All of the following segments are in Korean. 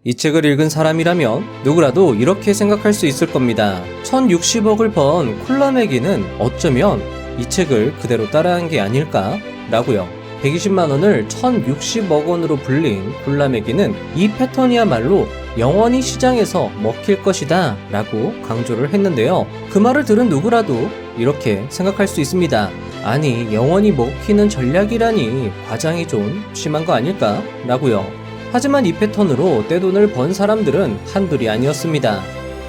이 책을 읽은 사람이라면 누구라도 이렇게 생각할 수 있을 겁니다. 1060억을 번 콜라매기는 어쩌면 이 책을 그대로 따라한 게 아닐까? 라고요. 120만 원을 1060억 원으로 불린 콜라매기는 이 패턴이야말로 영원히 시장에서 먹힐 것이다 라고 강조를 했는데요. 그 말을 들은 누구라도 이렇게 생각할 수 있습니다. 아니, 영원히 먹히는 전략이라니 과장이 좀 심한 거 아닐까? 라고요. 하지만 이 패턴으로 떼돈을 번 사람들은 한둘이 아니었습니다.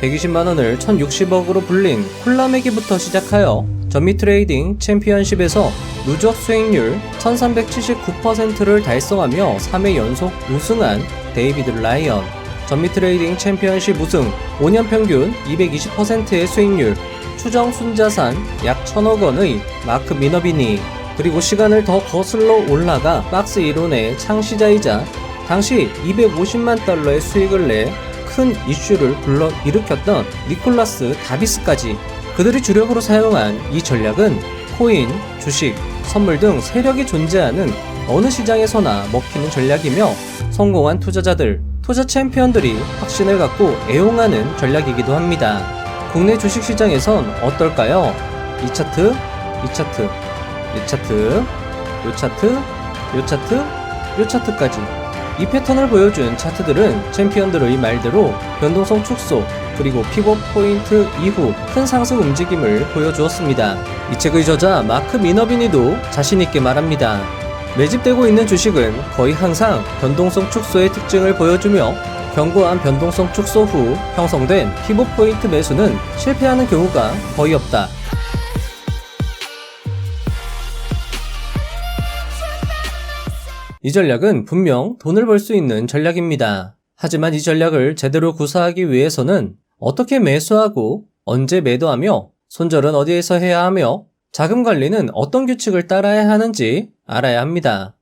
120만 원을 1060억으로 불린 콜라매기부터 시작하여 전미 트레이딩 챔피언십에서 누적 수익률 1379%를 달성하며 3회 연속 우승한 데이비드 라이언, 전미 트레이딩 챔피언십 우승, 5년 평균 220%의 수익률, 추정 순자산 약 1000억 원의 마크 미너비니, 그리고 시간을 더 거슬러 올라가 박스 이론의 창시자이자 당시 250만 달러의 수익을 내 큰 이슈를 불러일으켰던 니콜라스 다비스까지 그들이 주력으로 사용한 이 전략은 코인, 주식, 선물 등 세력이 존재하는 어느 시장에서나 먹히는 전략이며 성공한 투자자들, 투자 챔피언들이 확신을 갖고 애용하는 전략이기도 합니다. 국내 주식시장에선 어떨까요? 이 차트, 이 차트, 이 차트, 요 차트, 요 차트, 요 차트까지 이 패턴을 보여준 차트들은 챔피언들의 말대로 변동성 축소 그리고 피벗 포인트 이후 큰 상승 움직임을 보여주었습니다. 이 책의 저자 마크 미너비니도 자신있게 말합니다. 매집되고 있는 주식은 거의 항상 변동성 축소의 특징을 보여주며 견고한 변동성 축소 후 형성된 피벗 포인트 매수는 실패하는 경우가 거의 없다. 이 전략은 분명 돈을 벌 수 있는 전략입니다. 하지만 이 전략을 제대로 구사하기 위해서는 어떻게 매수하고 언제 매도하며 손절은 어디에서 해야 하며 자금 관리는 어떤 규칙을 따라야 하는지 알아야 합니다.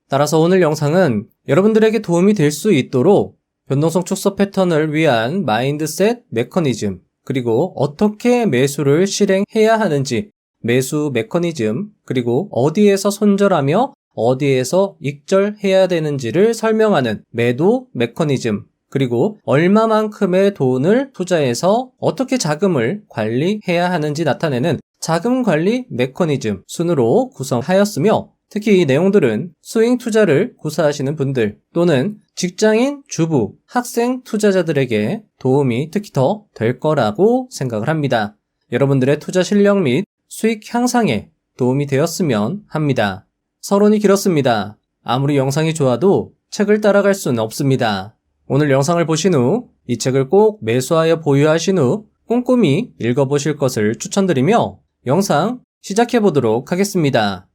따라서 오늘 영상은 여러분들에게 도움이 될 수 있도록 변동성 축소 패턴을 위한 마인드셋 메커니즘, 그리고 어떻게 매수를 실행해야 하는지, 매수 메커니즘, 그리고 어디에서 손절하며 어디에서 익절해야 되는지를 설명하는 매도 메커니즘, 그리고 얼마만큼의 돈을 투자해서 어떻게 자금을 관리해야 하는지 나타내는 자금 관리 메커니즘 순으로 구성하였으며, 특히 이 내용들은 스윙 투자를 구사하시는 분들 또는 직장인, 주부, 학생 투자자들에게 도움이 특히 더 될 거라고 생각을 합니다. 여러분들의 투자 실력 및 수익 향상에 도움이 되었으면 합니다. 서론이 길었습니다. 아무리 영상이 좋아도 책을 따라갈 수는 없습니다. 오늘 영상을 보신 후 이 책을 꼭 매수하여 보유하신 후 꼼꼼히 읽어보실 것을 추천드리며 영상 시작해보도록 하겠습니다.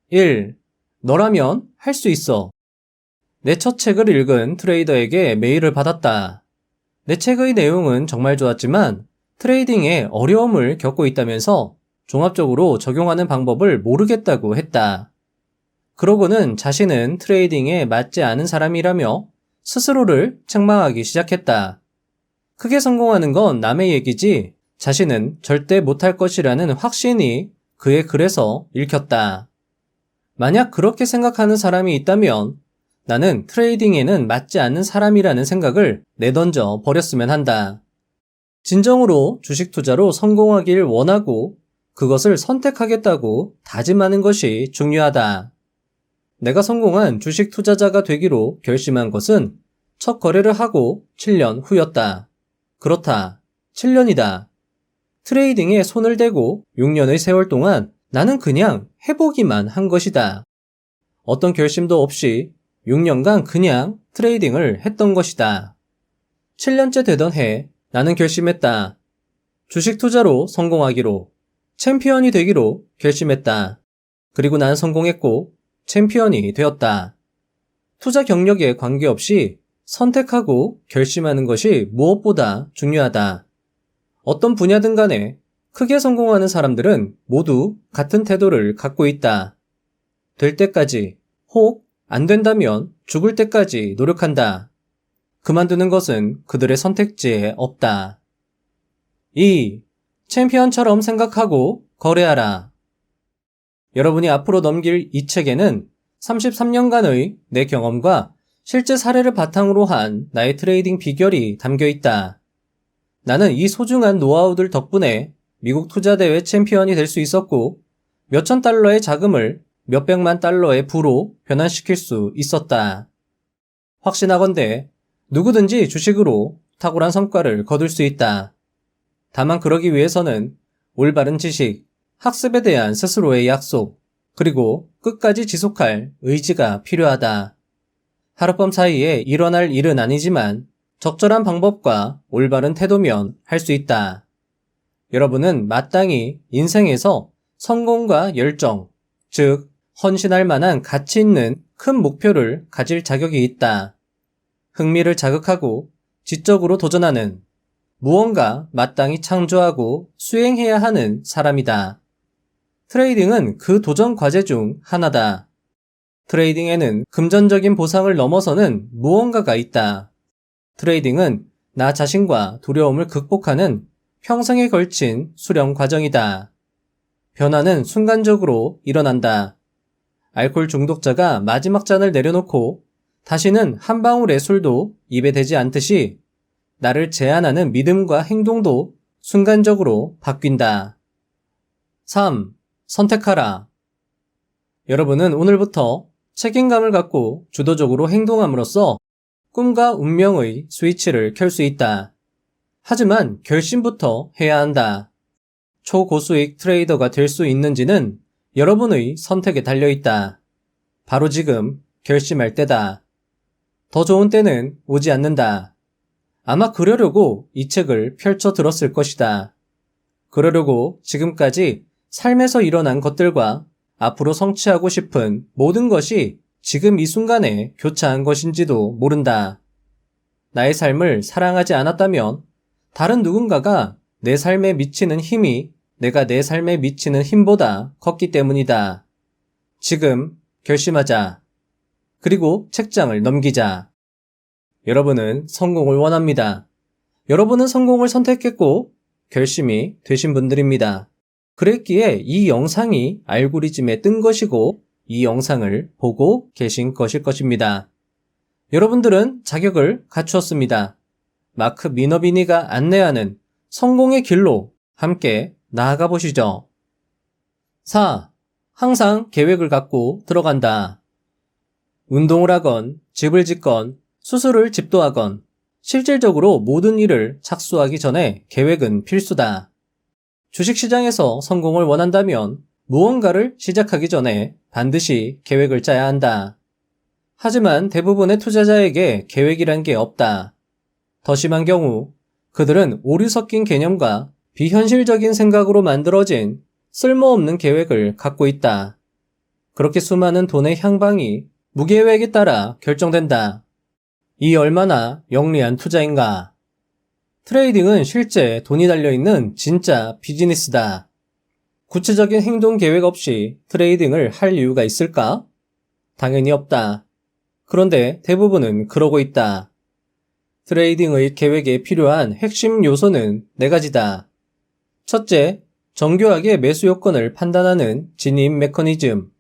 (1) 너라면 할 수 있어. 내 첫 책을 읽은 트레이더에게 메일을 받았다. 내 책의 내용은 정말 좋았지만 트레이딩에 어려움을 겪고 있다면서 종합적으로 적용하는 방법을 모르겠다고 했다. 그러고는 자신은 트레이딩에 맞지 않은 사람이라며 스스로를 책망하기 시작했다. 크게 성공하는 건 남의 얘기지 자신은 절대 못할 것이라는 확신이 그의 글에서 읽혔다. 만약 그렇게 생각하는 사람이 있다면 나는 트레이딩에는 맞지 않는 사람이라는 생각을 내던져 버렸으면 한다. 진정으로 주식 투자로 성공하길 원하고 그것을 선택하겠다고 다짐하는 것이 중요하다. 내가 성공한 주식 투자자가 되기로 결심한 것은 첫 거래를 하고 7년 후였다. 그렇다. 7년이다. 트레이딩에 손을 대고 6년의 세월 동안 나는 그냥 해보기만 한 것이다. 어떤 결심도 없이 6년간 그냥 트레이딩을 했던 것이다. 7년째 되던 해 나는 결심했다. 주식 투자로 성공하기로, 챔피언이 되기로 결심했다. 그리고 난 성공했고 챔피언이 되었다. 투자 경력에 관계없이 선택하고 결심하는 것이 무엇보다 중요하다. 어떤 분야든 간에 크게 성공하는 사람들은 모두 같은 태도를 갖고 있다. 될 때까지, 혹 안 된다면 죽을 때까지 노력한다. 그만두는 것은 그들의 선택지에 없다. 2. 챔피언처럼 생각하고 거래하라. 여러분이 앞으로 넘길 이 책에는 33년간의 내 경험과 실제 사례를 바탕으로 한 나의 트레이딩 비결이 담겨 있다. 나는 이 소중한 노하우들 덕분에 미국 투자대회 챔피언이 될 수 있었고 몇천 달러의 자금을 몇백만 달러의 부로 변환시킬 수 있었다. 확신하건대 누구든지 주식으로 탁월한 성과를 거둘 수 있다. 다만 그러기 위해서는 올바른 지식, 학습에 대한 스스로의 약속, 그리고 끝까지 지속할 의지가 필요하다. 하룻밤 사이에 일어날 일은 아니지만 적절한 방법과 올바른 태도면 할 수 있다. 여러분은 마땅히 인생에서 성공과 열정, 즉 헌신할 만한 가치 있는 큰 목표를 가질 자격이 있다. 흥미를 자극하고 지적으로 도전하는, 무언가 마땅히 창조하고 수행해야 하는 사람이다. 트레이딩은 그 도전 과제 중 하나다. 트레이딩에는 금전적인 보상을 넘어서는 무언가가 있다. 트레이딩은 나 자신과 두려움을 극복하는 평생에 걸친 수련 과정이다. 변화는 순간적으로 일어난다. 알코올 중독자가 마지막 잔을 내려놓고 다시는 한 방울의 술도 입에 대지 않듯이 나를 제한하는 믿음과 행동도 순간적으로 바뀐다. 3. 선택하라. 여러분은 오늘부터 책임감을 갖고 주도적으로 행동함으로써 꿈과 운명의 스위치를 켤 수 있다. 하지만 결심부터 해야 한다. 초고수익 트레이더가 될 수 있는지는 여러분의 선택에 달려있다. 바로 지금 결심할 때다. 더 좋은 때는 오지 않는다. 아마 그러려고 이 책을 펼쳐 들었을 것이다. 그러려고 지금까지 삶에서 일어난 것들과 앞으로 성취하고 싶은 모든 것이 지금 이 순간에 교차한 것인지도 모른다. 나의 삶을 사랑하지 않았다면 다른 누군가가 내 삶에 미치는 힘이 내가 내 삶에 미치는 힘보다 컸기 때문이다. 지금 결심하자. 그리고 책장을 넘기자. 여러분은 성공을 원합니다. 여러분은 성공을 선택했고 결심이 되신 분들입니다. 그랬기에 이 영상이 알고리즘에 뜬 것이고 이 영상을 보고 계신 것일 것입니다. 여러분들은 자격을 갖추었습니다. 마크 미너비니가 안내하는 성공의 길로 함께 나아가 보시죠. 4. 항상 계획을 갖고 들어간다. 운동을 하건, 집을 짓건, 수술을 집도하건, 실질적으로 모든 일을 착수하기 전에 계획은 필수다. 주식시장에서 성공을 원한다면 무언가를 시작하기 전에 반드시 계획을 짜야 한다. 하지만 대부분의 투자자에게 계획이란 게 없다. 더 심한 경우 그들은 오류 섞인 개념과 비현실적인 생각으로 만들어진 쓸모없는 계획을 갖고 있다. 그렇게 수많은 돈의 향방이 무계획에 따라 결정된다. 이 얼마나 영리한 투자인가. 트레이딩은 실제 돈이 달려있는 진짜 비즈니스다. 구체적인 행동 계획 없이 트레이딩을 할 이유가 있을까? 당연히 없다. 그런데 대부분은 그러고 있다. 트레이딩의 계획에 필요한 핵심 요소는 4가지다. 첫째, 정교하게 매수 요건을 판단하는 진입 메커니즘.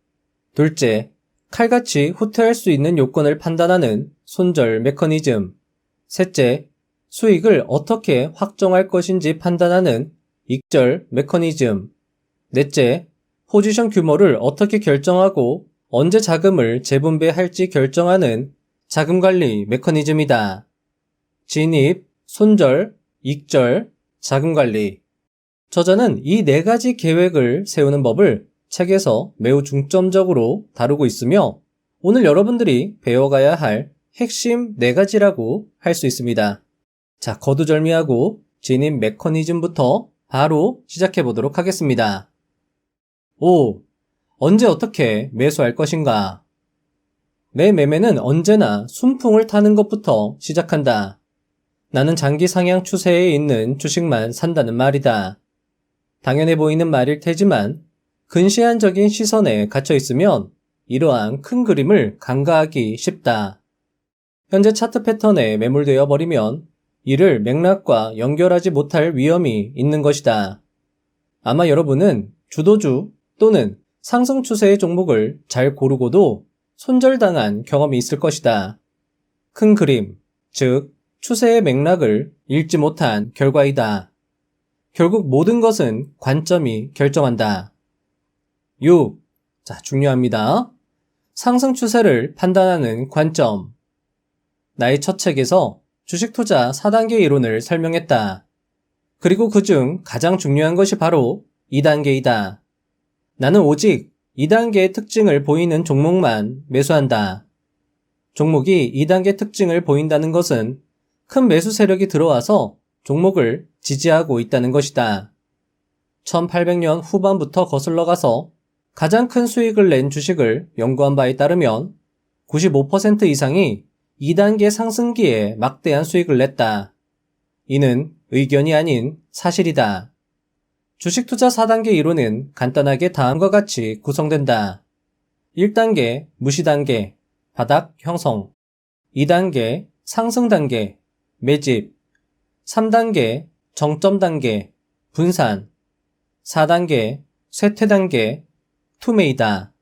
둘째, 칼같이 후퇴할 수 있는 요건을 판단하는 손절 메커니즘. 셋째, 수익을 어떻게 확정할 것인지 판단하는 익절 메커니즘. 넷째, 포지션 규모를 어떻게 결정하고 언제 자금을 재분배할지 결정하는 자금관리 메커니즘이다. 진입, 손절, 익절, 자금관리. 저자는 이 4가지 계획을 세우는 법을 책에서 매우 중점적으로 다루고 있으며 오늘 여러분들이 배워가야 할 핵심 4가지라고 할 수 있습니다. 자, 거두절미하고 진입 메커니즘부터 바로 시작해 보도록 하겠습니다. 5. 언제 어떻게 매수할 것인가? 내 매매는 언제나 순풍을 타는 것부터 시작한다. 나는 장기 상향 추세에 있는 주식만 산다는 말이다. 당연해 보이는 말일 테지만 근시안적인 시선에 갇혀 있으면 이러한 큰 그림을 간과하기 쉽다. 현재 차트 패턴에 매몰되어 버리면 이를 맥락과 연결하지 못할 위험이 있는 것이다. 아마 여러분은 주도주 또는 상승 추세의 종목을 잘 고르고도 손절당한 경험이 있을 것이다. 큰 그림, 즉 추세의 맥락을 읽지 못한 결과이다. 결국 모든 것은 관점이 결정한다. 6. 자, 중요합니다. 상승 추세를 판단하는 관점. 나의 첫 책에서 주식 투자 4단계 이론을 설명했다. 그리고 그중 가장 중요한 것이 바로 2단계이다. 나는 오직 2단계의 특징을 보이는 종목만 매수한다. 종목이 2단계 특징을 보인다는 것은 큰 매수 세력이 들어와서 종목을 지지하고 있다는 것이다. 1800년 후반부터 거슬러 가서 가장 큰 수익을 낸 주식을 연구한 바에 따르면 95% 이상이 2단계 상승기에 막대한 수익을 냈다. 이는 의견이 아닌 사실이다. 주식 투자 4단계 이론은 간단하게 다음과 같이 구성된다. 1단계 무시 단계, 바닥 형성. 2단계 상승 단계, 매집. 3단계 정점 단계, 분산. 4단계 쇠퇴 단계, 투매이다.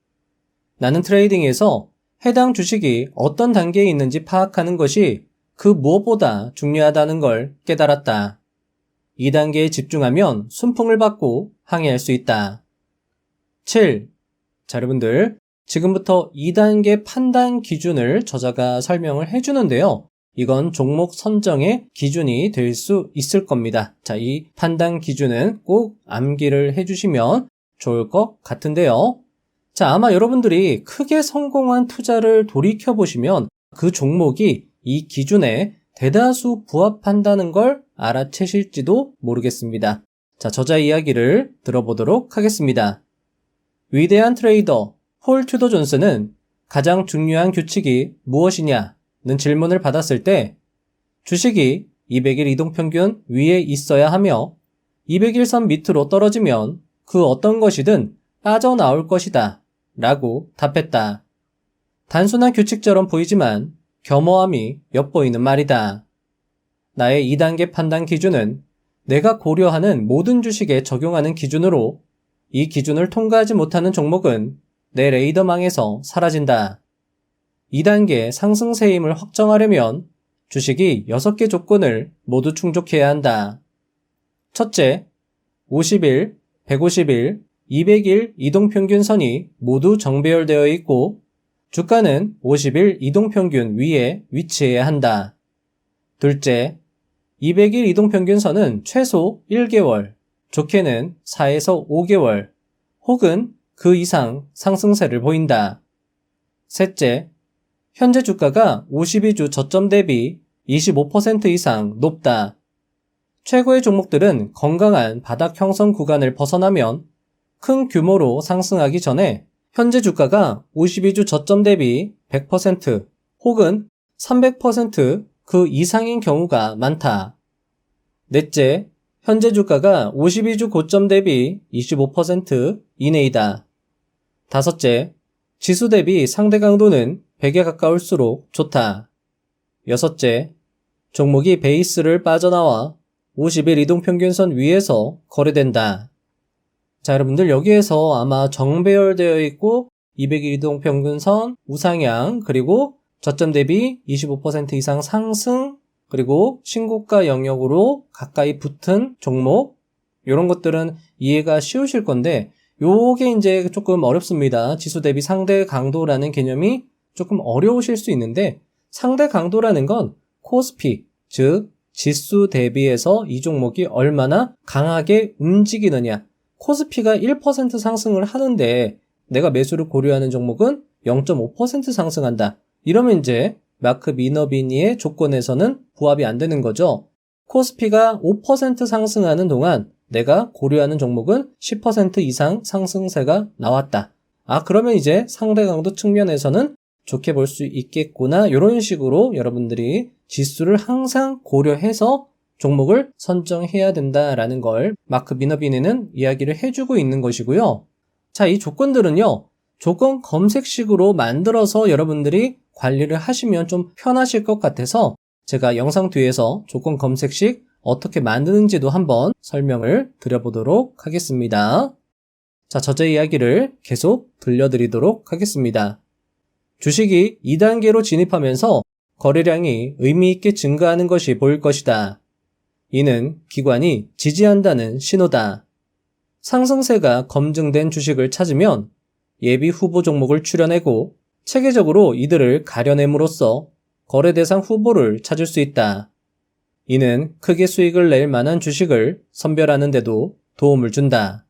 나는 트레이딩에서 해당 주식이 어떤 단계에 있는지 파악하는 것이 그 무엇보다 중요하다는 걸 깨달았다. 2단계에 집중하면 순풍을 받고 항해할 수 있다. 7. 자, 여러분들, 지금부터 2단계 판단 기준을 저자가 설명을 해주는데요. 이건 종목 선정의 기준이 될 수 있을 겁니다. 자, 이 판단 기준은 꼭 암기를 해주시면 좋을 것 같은데요. 자, 아마 여러분들이 크게 성공한 투자를 돌이켜보시면 그 종목이 이 기준에 대다수 부합한다는 걸 알아채실지도 모르겠습니다. 자, 저자 이야기를 들어보도록 하겠습니다. 위대한 트레이더 폴 튜더 존스는 가장 중요한 규칙이 무엇이냐는 질문을 받았을 때 주식이 200일 이동평균 위에 있어야 하며 200일선 밑으로 떨어지면 그 어떤 것이든 빠져나올 것이다 라고 답했다. 단순한 규칙처럼 보이지만 겸허함이 엿보이는 말이다. 나의 2단계 판단 기준은 내가 고려하는 모든 주식에 적용하는 기준으로 이 기준을 통과하지 못하는 종목은 내 레이더망에서 사라진다. 2단계 상승세 힘을 확정하려면 주식이 6개 조건을 모두 충족해야 한다. 첫째, 50일, 150일, 200일 이동평균선이 모두 정배열되어 있고 주가는 50일 이동평균 위에 위치해야 한다. 둘째, 200일 이동평균선은 최소 1개월, 좋게는 4에서 5개월, 혹은 그 이상 상승세를 보인다. 셋째, 현재 주가가 52주 저점 대비 25% 이상 높다. 최고의 종목들은 건강한 바닥 형성 구간을 벗어나면 큰 규모로 상승하기 전에 현재 주가가 52주 저점 대비 100% 혹은 300% 그 이상인 경우가 많다. 넷째, 현재 주가가 52주 고점 대비 25% 이내이다. 다섯째, 지수 대비 상대 강도는 100에 가까울수록 좋다. 여섯째, 종목이 베이스를 빠져나와 50일 이동평균선 위에서 거래된다. 자, 여러분들 여기에서 아마 정배열되어 있고 200일 이동평균선 우상향 그리고 저점 대비 25% 이상 상승 그리고 신고가 영역으로 가까이 붙은 종목 이런 것들은 이해가 쉬우실 건데 요게 이제 조금 어렵습니다. 지수 대비 상대 강도라는 개념이 조금 어려우실 수 있는데 상대 강도라는 건 코스피 즉 지수 대비해서 이 종목이 얼마나 강하게 움직이느냐 코스피가 1% 상승을 하는데 내가 매수를 고려하는 종목은 0.5% 상승한다. 이러면 이제 마크 미너비니의 조건에서는 부합이 안 되는 거죠. 코스피가 5% 상승하는 동안 내가 고려하는 종목은 10% 이상 상승세가 나왔다. 아, 그러면 이제 상대 강도 측면에서는 좋게 볼 수 있겠구나. 이런 식으로 여러분들이 지수를 항상 고려해서 종목을 선정해야 된다라는 걸 마크 미너비니는 이야기를 해주고 있는 것이고요. 자, 이 조건들은요. 조건 검색식으로 만들어서 여러분들이 관리를 하시면 좀 편하실 것 같아서 제가 영상 뒤에서 조건 검색식 어떻게 만드는지도 한번 설명을 드려보도록 하겠습니다. 자, 저자 이야기를 계속 들려드리도록 하겠습니다. 주식이 2단계로 진입하면서 거래량이 의미 있게 증가하는 것이 보일 것이다. 이는 기관이 지지한다는 신호다. 상승세가 검증된 주식을 찾으면 예비 후보 종목을 추려내고 체계적으로 이들을 가려냄으로써 거래 대상 후보를 찾을 수 있다. 이는 크게 수익을 낼 만한 주식을 선별하는 데도 도움을 준다.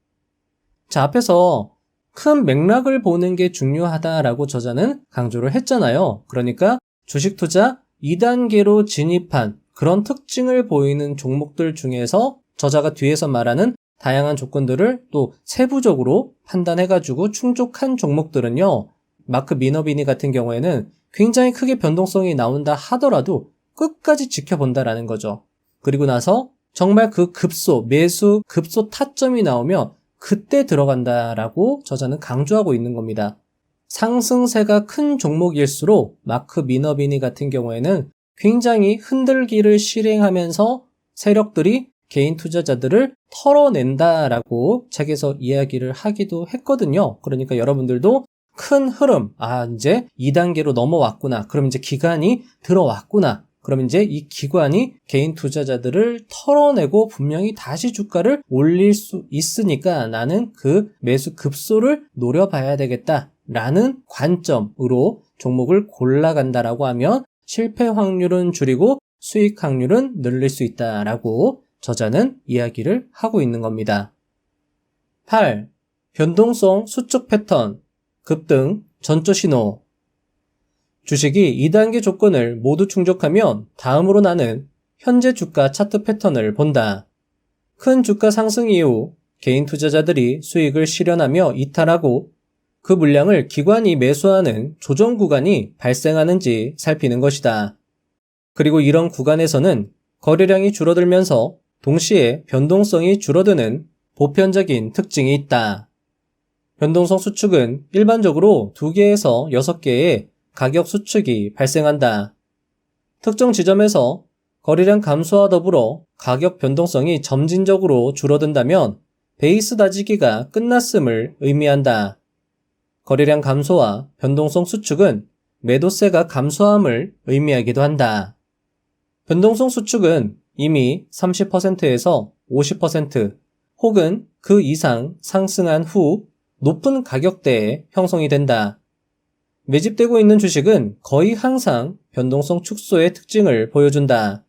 자, 앞에서 큰 맥락을 보는 게 중요하다라고 저자는 강조를 했잖아요. 그러니까 주식 투자 2단계로 진입한 그런 특징을 보이는 종목들 중에서 저자가 뒤에서 말하는 다양한 조건들을 또 세부적으로 판단해가지고 충족한 종목들은요, 마크 미너비니 같은 경우에는 굉장히 크게 변동성이 나온다 하더라도 끝까지 지켜본다라는 거죠. 그리고 나서 정말 그 매수 급소 타점이 나오면 그때 들어간다라고 저자는 강조하고 있는 겁니다. 상승세가 큰 종목일수록 마크 미너비니 같은 경우에는 굉장히 흔들기를 실행하면서 세력들이 개인 투자자들을 털어낸다라고 책에서 이야기를 하기도 했거든요. 그러니까 여러분들도 큰 흐름, 이제 2단계로 넘어왔구나. 그럼 이제 기간이 들어왔구나. 그럼 이제 이 기관이 개인 투자자들을 털어내고 분명히 다시 주가를 올릴 수 있으니까 나는 그 매수 급소를 노려봐야 되겠다라는 관점으로 종목을 골라간다라고 하면 실패 확률은 줄이고 수익 확률은 늘릴 수 있다라고 저자는 이야기를 하고 있는 겁니다. 8. 변동성 수축 패턴, 급등, 전조 신호. 주식이 2단계 조건을 모두 충족하면 다음으로 나는 현재 주가 차트 패턴을 본다. 큰 주가 상승 이후 개인 투자자들이 수익을 실현하며 이탈하고 그 물량을 기관이 매수하는 조정 구간이 발생하는지 살피는 것이다. 그리고 이런 구간에서는 거래량이 줄어들면서 동시에 변동성이 줄어드는 보편적인 특징이 있다. 변동성 수축은 일반적으로 2개에서 6개의 가격 수축이 발생한다. 특정 지점에서 거래량 감소와 더불어 가격 변동성이 점진적으로 줄어든다면 베이스 다지기가 끝났음을 의미한다. 거래량 감소와 변동성 수축은 매도세가 감소함을 의미하기도 한다. 변동성 수축은 이미 30%에서 50% 혹은 그 이상 상승한 후 높은 가격대에 형성이 된다. 매집되고 있는 주식은 거의 항상 변동성 축소의 특징을 보여준다.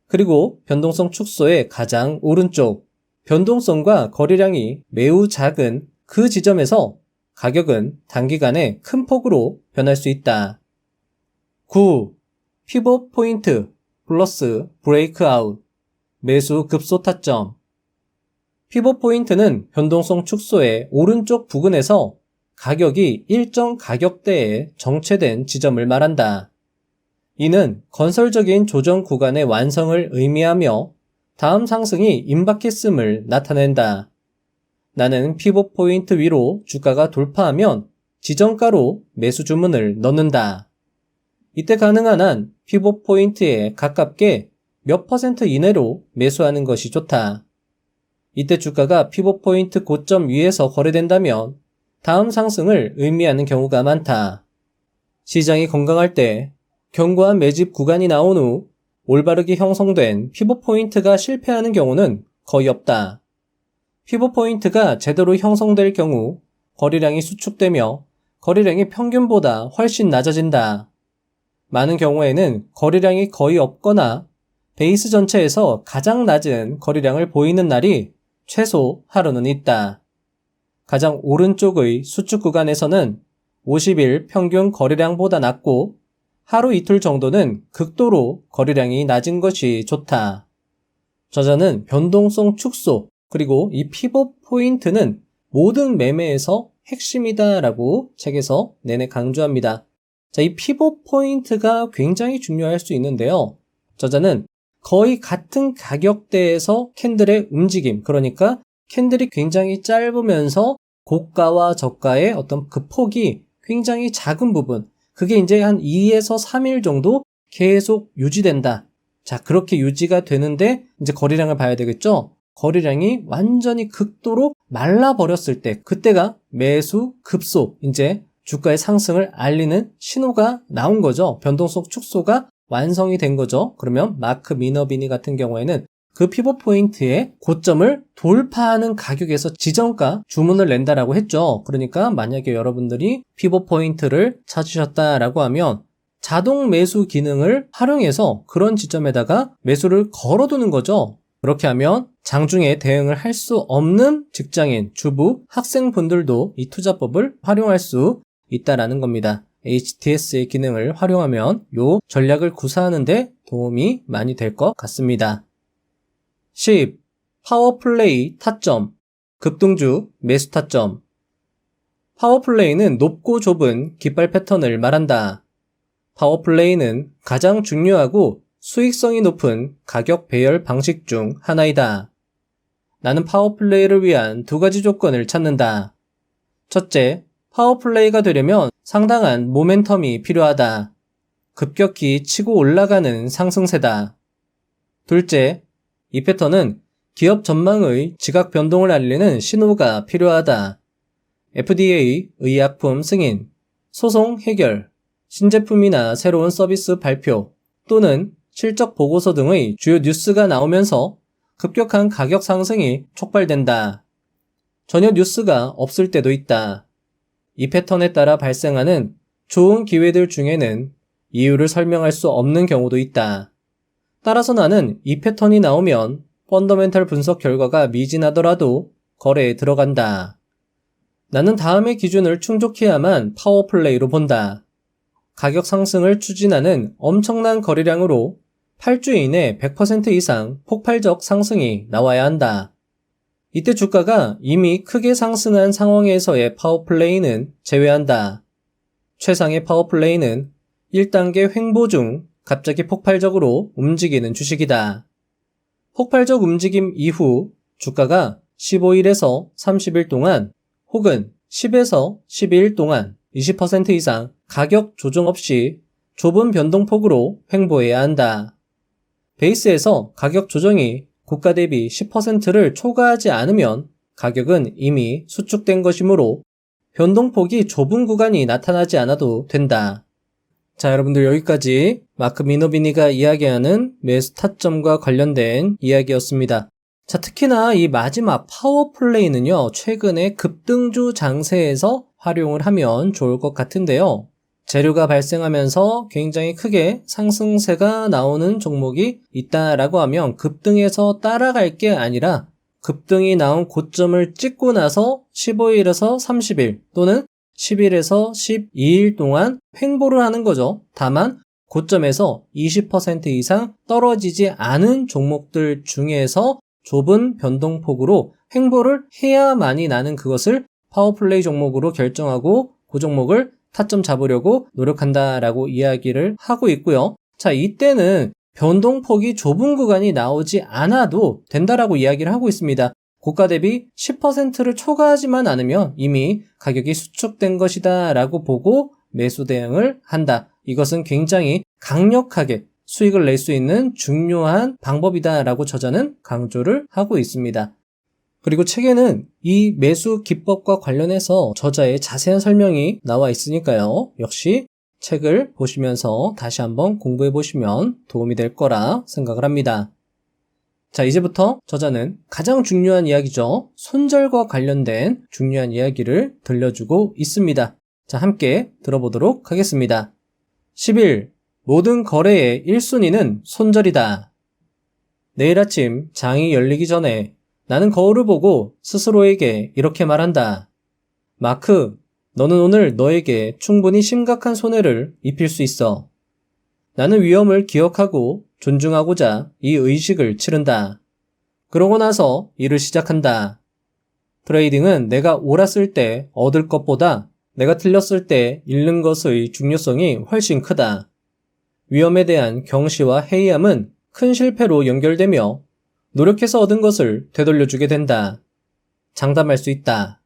그리고 변동성 축소의 가장 오른쪽, 변동성과 거래량이 매우 작은 그 지점에서 가격은 단기간에 큰 폭으로 변할 수 있다. 9. 피봇 포인트 플러스 브레이크아웃, 매수 급소 타점. 피봇 포인트는 변동성 축소의 오른쪽 부근에서 가격이 일정 가격대에 정체된 지점을 말한다. 이는 건설적인 조정 구간의 완성을 의미하며 다음 상승이 임박했음을 나타낸다. 나는 피봇 포인트 위로 주가가 돌파하면 지정가로 매수 주문을 넣는다. 이때 가능한 한 피봇 포인트에 가깝게 몇 % 이내로 매수하는 것이 좋다. 이때 주가가 피봇 포인트 고점 위에서 거래된다면 다음 상승을 의미하는 경우가 많다. 시장이 건강할 때 견고한 매집 구간이 나온 후 올바르게 형성된 피봇 포인트가 실패하는 경우는 거의 없다. 피봇 포인트가 제대로 형성될 경우 거래량이 수축되며 거래량이 평균보다 훨씬 낮아진다. 많은 경우에는 거래량이 거의 없거나 베이스 전체에서 가장 낮은 거래량을 보이는 날이 최소 하루는 있다. 가장 오른쪽의 수축 구간에서는 50일 평균 거래량보다 낮고 하루 이틀 정도는 극도로 거래량이 낮은 것이 좋다. 저자는 변동성 축소 그리고 이 피봇 포인트는 모든 매매에서 핵심이다라고 책에서 내내 강조합니다. 자, 이 피봇 포인트가 굉장히 중요할 수 있는데요. 저자는 거의 같은 가격대에서 캔들의 움직임, 그러니까 캔들이 굉장히 짧으면서 고가와 저가의 어떤 그 폭이 굉장히 작은 부분, 그게 이제 한 2에서 3일 정도 계속 유지된다. 자, 그렇게 유지가 되는데 이제 거래량을 봐야 되겠죠? 거래량이 완전히 극도로 말라버렸을 때, 그때가 매수 급소, 이제 주가의 상승을 알리는 신호가 나온 거죠. 변동성 축소가 완성이 된 거죠. 그러면 마크 미너비니 같은 경우에는 그 피벗 포인트의 고점을 돌파하는 가격에서 지정가 주문을 낸다라고 했죠. 그러니까 만약에 여러분들이 피벗 포인트를 찾으셨다라고 하면 자동 매수 기능을 활용해서 그런 지점에다가 매수를 걸어두는 거죠. 그렇게 하면 장중에 대응을 할 수 없는 직장인, 주부, 학생분들도 이 투자법을 활용할 수 있다라는 겁니다. HTS의 기능을 활용하면 요 전략을 구사하는 데 도움이 많이 될 것 같습니다. 10. 파워플레이 타점, 급등주 매수 타점. 파워플레이는 높고 좁은 깃발 패턴을 말한다. 파워플레이는 가장 중요하고 수익성이 높은 가격 배열 방식 중 하나이다. 나는 파워플레이를 위한 두 가지 조건을 찾는다. 첫째, 파워플레이가 되려면 상당한 모멘텀이 필요하다. 급격히 치고 올라가는 상승세다. 둘째, 이 패턴은 기업 전망의 지각 변동을 알리는 신호가 필요하다. FDA 의약품 승인, 소송 해결, 신제품이나 새로운 서비스 발표 또는 실적 보고서 등의 주요 뉴스가 나오면서 급격한 가격 상승이 촉발된다. 전혀 뉴스가 없을 때도 있다. 이 패턴에 따라 발생하는 좋은 기회들 중에는 이유를 설명할 수 없는 경우도 있다. 따라서 나는 이 패턴이 나오면 펀더멘탈 분석 결과가 미진하더라도 거래에 들어간다. 나는 다음의 기준을 충족해야만 파워플레이로 본다. 가격 상승을 추진하는 엄청난 거래량으로 8주 이내 100% 이상 폭발적 상승이 나와야 한다. 이때 주가가 이미 크게 상승한 상황에서의 파워플레이는 제외한다. 최상의 파워플레이는 1단계 횡보 중 갑자기 폭발적으로 움직이는 주식이다. 폭발적 움직임 이후 주가가 15일에서 30일 동안 혹은 10에서 12일 동안 20% 이상 가격 조정 없이 좁은 변동폭으로 횡보해야 한다. 베이스에서 가격 조정이 고가 대비 10%를 초과하지 않으면 가격은 이미 수축된 것이므로 변동폭이 좁은 구간이 나타나지 않아도 된다. 자, 여러분들 여기까지 마크 미너비니가 이야기하는 매수 타점과 관련된 이야기였습니다. 자, 특히나 이 마지막 파워플레이는요, 최근에 급등주 장세에서 활용을 하면 좋을 것 같은데요. 재료가 발생하면서 굉장히 크게 상승세가 나오는 종목이 있다라고 하면 급등해서 따라갈 게 아니라 급등이 나온 고점을 찍고 나서 15일에서 30일 또는 10일에서 12일 동안 횡보를 하는 거죠. 다만 고점에서 20% 이상 떨어지지 않은 종목들 중에서 좁은 변동폭으로 횡보를 해야만이 나는 그것을 파워플레이 종목으로 결정하고 그 종목을 타점 잡으려고 노력한다라고 이야기를 하고 있고요. 자, 이때는 변동폭이 좁은 구간이 나오지 않아도 된다라고 이야기를 하고 있습니다. 고가 대비 10%를 초과하지만 않으면 이미 가격이 수축된 것이다 라고 보고 매수 대응을 한다. 이것은 굉장히 강력하게 수익을 낼 수 있는 중요한 방법이다 라고 저자는 강조를 하고 있습니다. 그리고 책에는 이 매수 기법과 관련해서 저자의 자세한 설명이 나와 있으니까요. 역시 책을 보시면서 다시 한번 공부해 보시면 도움이 될 거라 생각을 합니다. 자, 이제부터 저자는 가장 중요한 이야기죠. 손절과 관련된 중요한 이야기를 들려주고 있습니다. 자, 함께 들어보도록 하겠습니다. 11. 모든 거래의 1순위는 손절이다. 내일 아침 장이 열리기 전에 나는 거울을 보고 스스로에게 이렇게 말한다. 마크, 너는 오늘 너에게 충분히 심각한 손해를 입힐 수 있어. 나는 위험을 기억하고 존중하고자 이 의식을 치른다. 그러고 나서 일을 시작한다. 트레이딩은 내가 옳았을 때 얻을 것보다 내가 틀렸을 때 잃는 것의 중요성이 훨씬 크다. 위험에 대한 경시와 해이함은 큰 실패로 연결되며 노력해서 얻은 것을 되돌려주게 된다. 장담할 수 있다.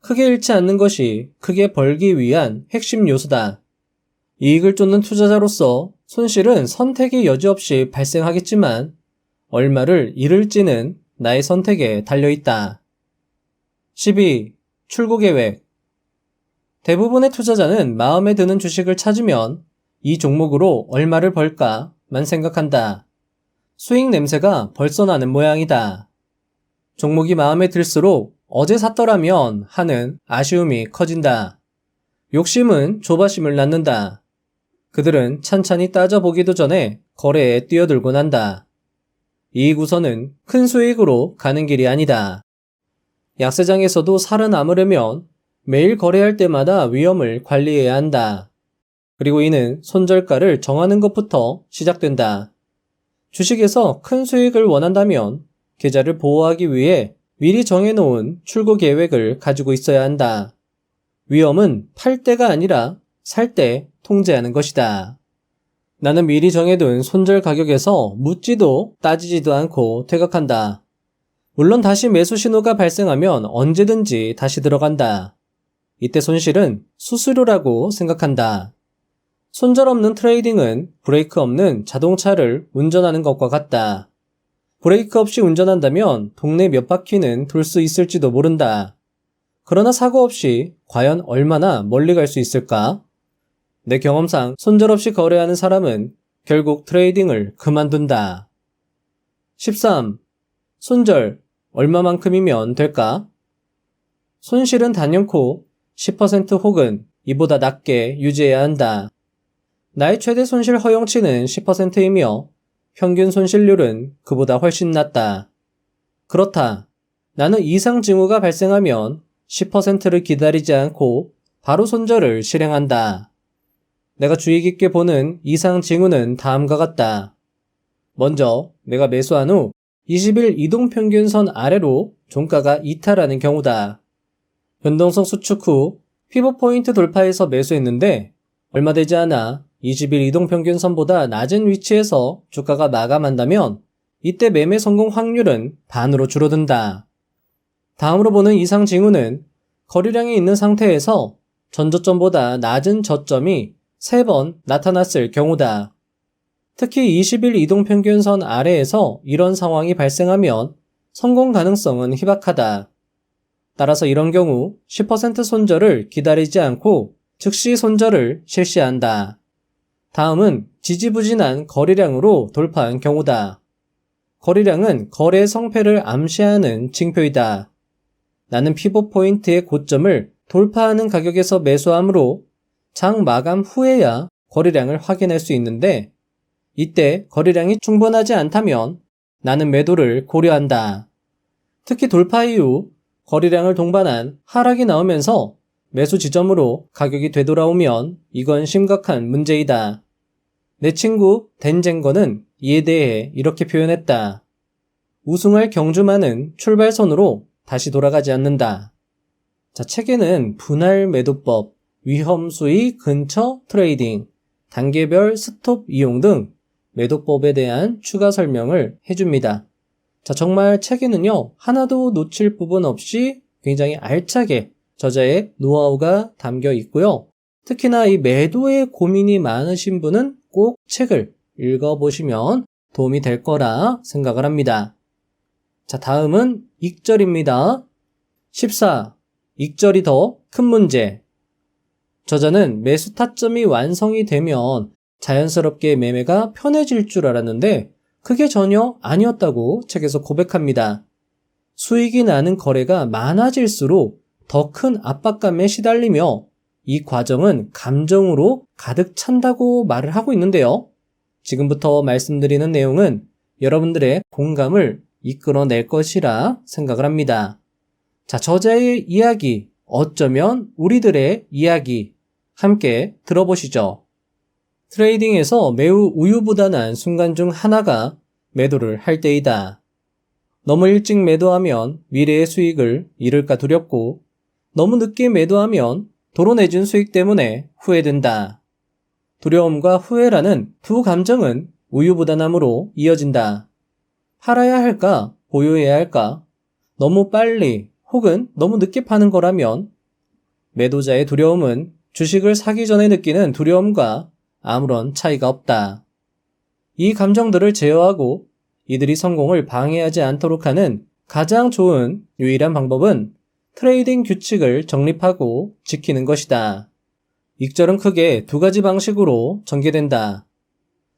크게 잃지 않는 것이 크게 벌기 위한 핵심 요소다. 이익을 쫓는 투자자로서 손실은 선택의 여지 없이 발생하겠지만 얼마를 잃을지는 나의 선택에 달려있다. 12. 출고 계획. 대부분의 투자자는 마음에 드는 주식을 찾으면 이 종목으로 얼마를 벌까만 생각한다. 수익 냄새가 벌써 나는 모양이다. 종목이 마음에 들수록 어제 샀더라면 하는 아쉬움이 커진다. 욕심은 조바심을 낳는다. 그들은 찬찬히 따져보기도 전에 거래에 뛰어들곤 한다. 이익 우선은 큰 수익으로 가는 길이 아니다. 약세장에서도 살아남으려면 매일 거래할 때마다 위험을 관리해야 한다. 그리고 이는 손절가를 정하는 것부터 시작된다. 주식에서 큰 수익을 원한다면 계좌를 보호하기 위해 미리 정해놓은 출고 계획을 가지고 있어야 한다. 위험은 팔 때가 아니라 살 때 통제하는 것이다. 나는 미리 정해둔 손절 가격에서 묻지도 따지지도 않고 퇴각한다. 물론 다시 매수 신호가 발생하면 언제든지 다시 들어간다. 이때 손실은 수수료라고 생각한다. 손절 없는 트레이딩은 브레이크 없는 자동차를 운전하는 것과 같다. 브레이크 없이 운전한다면 동네 몇 바퀴는 돌 수 있을지도 모른다. 그러나 사고 없이 과연 얼마나 멀리 갈 수 있을까? 내 경험상 손절 없이 거래하는 사람은 결국 트레이딩을 그만둔다. 13. 손절 얼마만큼이면 될까? 손실은 단연코 10% 혹은 이보다 낮게 유지해야 한다. 나의 최대 손실 허용치는 10%이며 평균 손실률은 그보다 훨씬 낮다. 그렇다. 나는 이상 징후가 발생하면 10%를 기다리지 않고 바로 손절을 실행한다. 내가 주의 깊게 보는 이상 징후는 다음과 같다. 먼저 내가 매수한 후 20일 이동평균선 아래로 종가가 이탈하는 경우다. 변동성 수축 후 피벗 포인트 돌파에서 매수했는데 얼마 되지 않아 20일 이동평균선보다 낮은 위치에서 주가가 마감한다면 이때 매매 성공 확률은 반으로 줄어든다. 다음으로 보는 이상 징후는 거래량이 있는 상태에서 전저점보다 낮은 저점이 3번 나타났을 경우다. 특히 20일 이동평균선 아래에서 이런 상황이 발생하면 성공 가능성은 희박하다. 따라서 이런 경우 10% 손절을 기다리지 않고 즉시 손절을 실시한다. 다음은 지지부진한 거래량으로 돌파한 경우다. 거래량은 거래 성패를 암시하는 징표이다. 나는 피벗 포인트의 고점을 돌파하는 가격에서 매수하므로 장 마감 후에야 거래량을 확인할 수 있는데 이때 거래량이 충분하지 않다면 나는 매도를 고려한다. 특히 돌파 이후 거래량을 동반한 하락이 나오면서 매수 지점으로 가격이 되돌아오면 이건 심각한 문제이다. 내 친구 댄젠거는 이에 대해 이렇게 표현했다. 우승할 경주만은 출발선으로 다시 돌아가지 않는다. 자, 책에는 분할 매도법, 위험 수위 근처 트레이딩, 단계별 스톱 이용 등 매도법에 대한 추가 설명을 해줍니다. 자, 정말 책에는요, 하나도 놓칠 부분 없이 굉장히 알차게 저자의 노하우가 담겨 있고요. 특히나 이 매도에 고민이 많으신 분은 꼭 책을 읽어보시면 도움이 될 거라 생각을 합니다. 자, 다음은 익절입니다. 14. 익절이 더 큰 문제. 저자는 매수 타점이 완성이 되면 자연스럽게 매매가 편해질 줄 알았는데 그게 전혀 아니었다고 책에서 고백합니다. 수익이 나는 거래가 많아질수록 더 큰 압박감에 시달리며 이 과정은 감정으로 가득 찬다고 말을 하고 있는데요. 지금부터 말씀드리는 내용은 여러분들의 공감을 이끌어낼 것이라 생각을 합니다. 자, 저자의 이야기, 어쩌면 우리들의 이야기 함께 들어보시죠. 트레이딩에서 매우 우유부단한 순간 중 하나가 매도를 할 때이다. 너무 일찍 매도하면 미래의 수익을 잃을까 두렵고 너무 늦게 매도하면 도로 내준 수익 때문에 후회된다. 두려움과 후회라는 두 감정은 우유부단함으로 이어진다. 팔아야 할까? 보유해야 할까? 너무 빨리 혹은 너무 늦게 파는 거라면 매도자의 두려움은 주식을 사기 전에 느끼는 두려움과 아무런 차이가 없다. 이 감정들을 제어하고 이들이 성공을 방해하지 않도록 하는 가장 좋은 유일한 방법은 트레이딩 규칙을 정립하고 지키는 것이다. 익절은 크게 두 가지 방식으로 전개된다.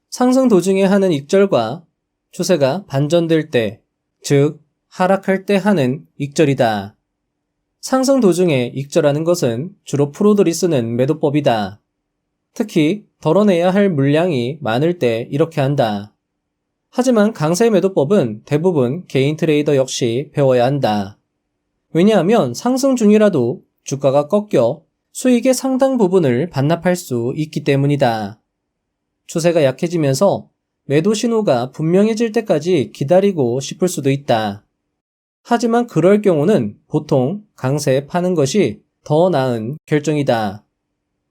상승 도중에 하는 익절과 추세가 반전될 때, 즉 하락할 때 하는 익절이다. 상승 도중에 익절하는 것은 주로 프로들이 쓰는 매도법이다. 특히 덜어내야 할 물량이 많을 때 이렇게 한다. 하지만 강세 매도법은 대부분 개인 트레이더 역시 배워야 한다. 왜냐하면 상승 중이라도 주가가 꺾여 수익의 상당 부분을 반납할 수 있기 때문이다. 추세가 약해지면서 매도 신호가 분명해질 때까지 기다리고 싶을 수도 있다. 하지만 그럴 경우는 보통 강세에 파는 것이 더 나은 결정이다.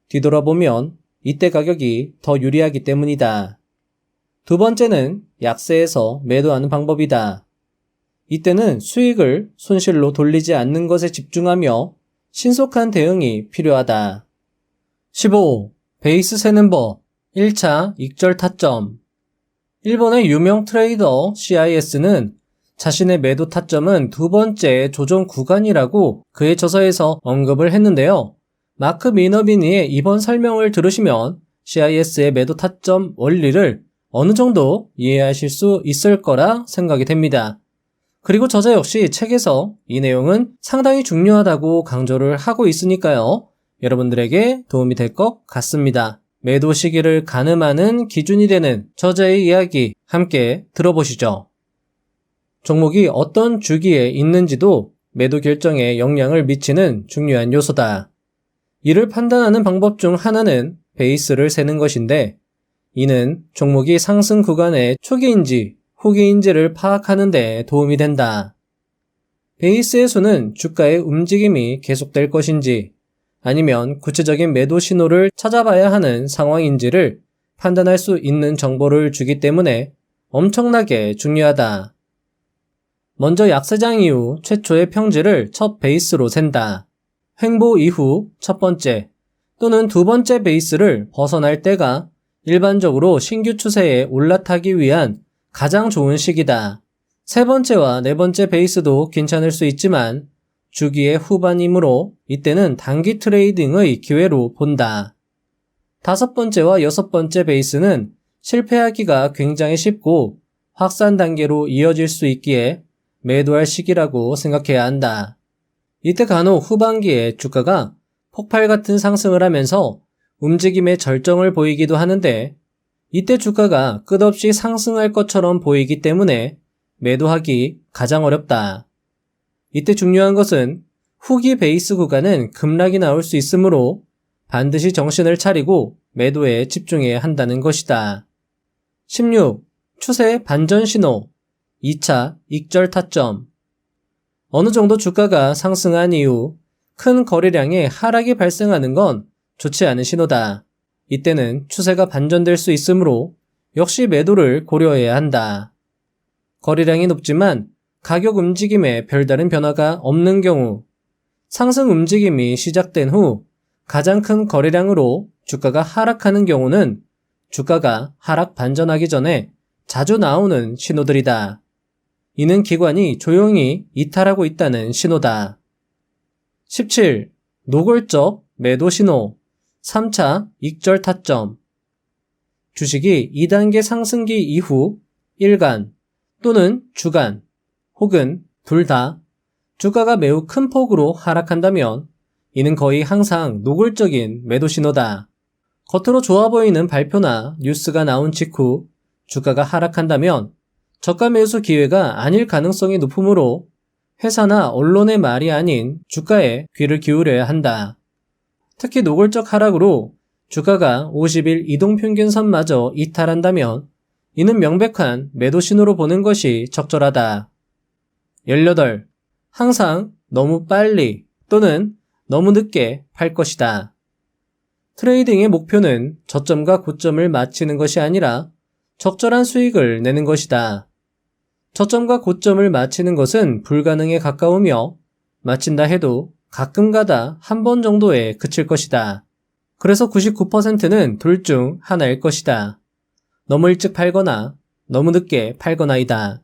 뒤돌아보면 이때 가격이 더 유리하기 때문이다. 두 번째는 약세에서 매도하는 방법이다. 이때는 수익을 손실로 돌리지 않는 것에 집중하며 신속한 대응이 필요하다. 15. 베이스 세는 법 1차 익절 타점. 일본의 유명 트레이더 CIS는 자신의 매도 타점은 두 번째 조정 구간이라고 그의 저서에서 언급을 했는데요. 마크 미너비니의 이번 설명을 들으시면 CIS의 매도 타점 원리를 어느 정도 이해하실 수 있을 거라 생각이 됩니다. 그리고 저자 역시 책에서 이 내용은 상당히 중요하다고 강조를 하고 있으니까요. 여러분들에게 도움이 될 것 같습니다. 매도 시기를 가늠하는 기준이 되는 저자의 이야기 함께 들어보시죠. 종목이 어떤 주기에 있는지도 매도 결정에 영향을 미치는 중요한 요소다. 이를 판단하는 방법 중 하나는 베이스를 세는 것인데, 이는 종목이 상승 구간의 초기인지 후기인지를 파악하는 데 도움이 된다. 베이스의 수는 주가의 움직임이 계속될 것인지 아니면 구체적인 매도 신호를 찾아봐야 하는 상황인지를 판단할 수 있는 정보를 주기 때문에 엄청나게 중요하다. 먼저 약세장 이후 최초의 평지를 첫 베이스로 센다. 횡보 이후 첫 번째 또는 두 번째 베이스를 벗어날 때가 일반적으로 신규 추세에 올라타기 위한 가장 좋은 시기다. 세 번째와 네 번째 베이스도 괜찮을 수 있지만 주기의 후반이므로 이때는 단기 트레이딩의 기회로 본다. 다섯 번째와 여섯 번째 베이스는 실패하기가 굉장히 쉽고 확산 단계로 이어질 수 있기에 매도할 시기라고 생각해야 한다. 이때 간혹 후반기에 주가가 폭발 같은 상승을 하면서 움직임의 절정을 보이기도 하는데, 이때 주가가 끝없이 상승할 것처럼 보이기 때문에 매도하기 가장 어렵다. 이때 중요한 것은 후기 베이스 구간은 급락이 나올 수 있으므로 반드시 정신을 차리고 매도에 집중해야 한다는 것이다. 16. 추세 반전 신호 2차 익절 타점. 어느 정도 주가가 상승한 이후 큰 거래량의 하락이 발생하는 건 좋지 않은 신호다. 이때는 추세가 반전될 수 있으므로 역시 매도를 고려해야 한다. 거래량이 높지만 가격 움직임에 별다른 변화가 없는 경우, 상승 움직임이 시작된 후 가장 큰 거래량으로 주가가 하락하는 경우는 주가가 하락 반전하기 전에 자주 나오는 신호들이다. 이는 기관이 조용히 이탈하고 있다는 신호다. 17. 노골적 매도 신호 3차 익절 타점. 주식이 2단계 상승기 이후 일간 또는 주간 혹은 둘 다 주가가 매우 큰 폭으로 하락한다면 이는 거의 항상 노골적인 매도 신호다. 겉으로 좋아 보이는 발표나 뉴스가 나온 직후 주가가 하락한다면 저가 매수 기회가 아닐 가능성이 높으므로 회사나 언론의 말이 아닌 주가에 귀를 기울여야 한다. 특히 노골적 하락으로 주가가 50일 이동평균선마저 이탈한다면 이는 명백한 매도 신호로 보는 것이 적절하다. 18. 항상 너무 빨리 또는 너무 늦게 팔 것이다. 트레이딩의 목표는 저점과 고점을 맞추는 것이 아니라 적절한 수익을 내는 것이다. 저점과 고점을 맞추는 것은 불가능에 가까우며 맞춘다 해도 가끔가다 한 번 정도에 그칠 것이다. 그래서 99%는 둘 중 하나일 것이다. 너무 일찍 팔거나 너무 늦게 팔거나이다.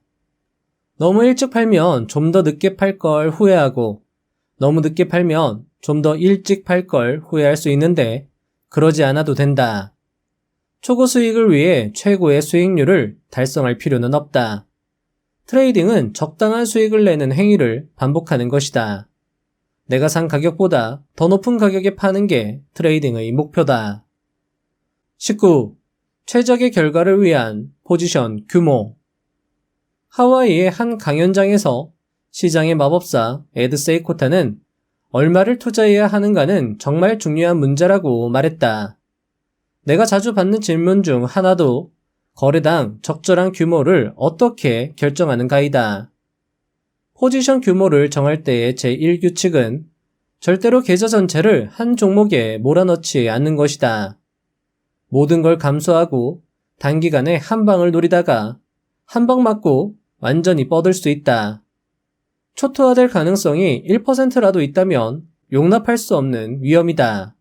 너무 일찍 팔면 좀 더 늦게 팔 걸 후회하고 너무 늦게 팔면 좀 더 일찍 팔 걸 후회할 수 있는데 그러지 않아도 된다. 초고 수익을 위해 최고의 수익률을 달성할 필요는 없다. 트레이딩은 적당한 수익을 내는 행위를 반복하는 것이다. 내가 산 가격보다 더 높은 가격에 파는 게 트레이딩의 목표다. 19. 최적의 결과를 위한 포지션 규모. 하와이의 한 강연장에서 시장의 마법사 에드 세이코타는 얼마를 투자해야 하는가는 정말 중요한 문제라고 말했다. 내가 자주 받는 질문 중 하나도 거래당 적절한 규모를 어떻게 결정하는가이다. 포지션 규모를 정할 때의 제1규칙은 절대로 계좌 전체를 한 종목에 몰아넣지 않는 것이다. 모든 걸 감수하고 단기간에 한 방을 노리다가 한 방 맞고 완전히 뻗을 수 있다. 초토화될 가능성이 1%라도 있다면 용납할 수 없는 위험이다.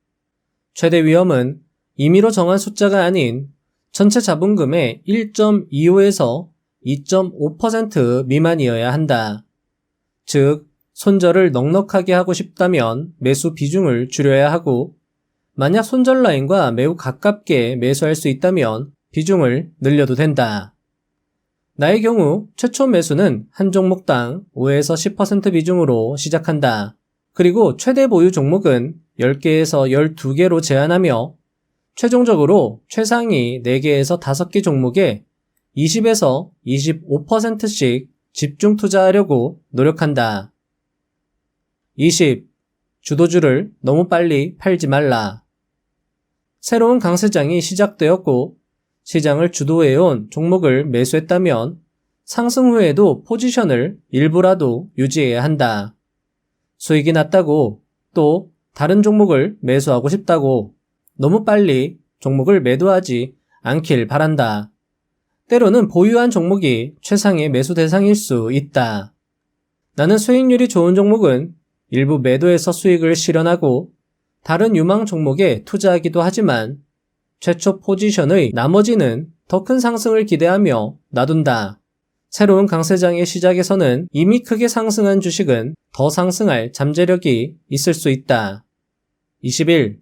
최대 위험은 임의로 정한 숫자가 아닌 전체 자본금의 1.25에서 2.5% 미만이어야 한다. 즉, 손절을 넉넉하게 하고 싶다면 매수 비중을 줄여야 하고, 만약 손절 라인과 매우 가깝게 매수할 수 있다면 비중을 늘려도 된다. 나의 경우 최초 매수는 한 종목당 5에서 10% 비중으로 시작한다. 그리고 최대 보유 종목은 10개에서 12개로 제한하며 최종적으로 최상위 4개에서 5개 종목에 20에서 25%씩 집중 투자하려고 노력한다. 20. 주도주를 너무 빨리 팔지 말라. 새로운 강세장이 시작되었고 시장을 주도해온 종목을 매수했다면 상승 후에도 포지션을 일부라도 유지해야 한다. 수익이 낮다고 또 다른 종목을 매수하고 싶다고 너무 빨리 종목을 매도하지 않길 바란다. 때로는 보유한 종목이 최상의 매수 대상일 수 있다. 나는 수익률이 좋은 종목은 일부 매도해서 수익을 실현하고 다른 유망 종목에 투자하기도 하지만 최초 포지션의 나머지는 더 큰 상승을 기대하며 놔둔다. 새로운 강세장의 시작에서는 이미 크게 상승한 주식은 더 상승할 잠재력이 있을 수 있다. 21.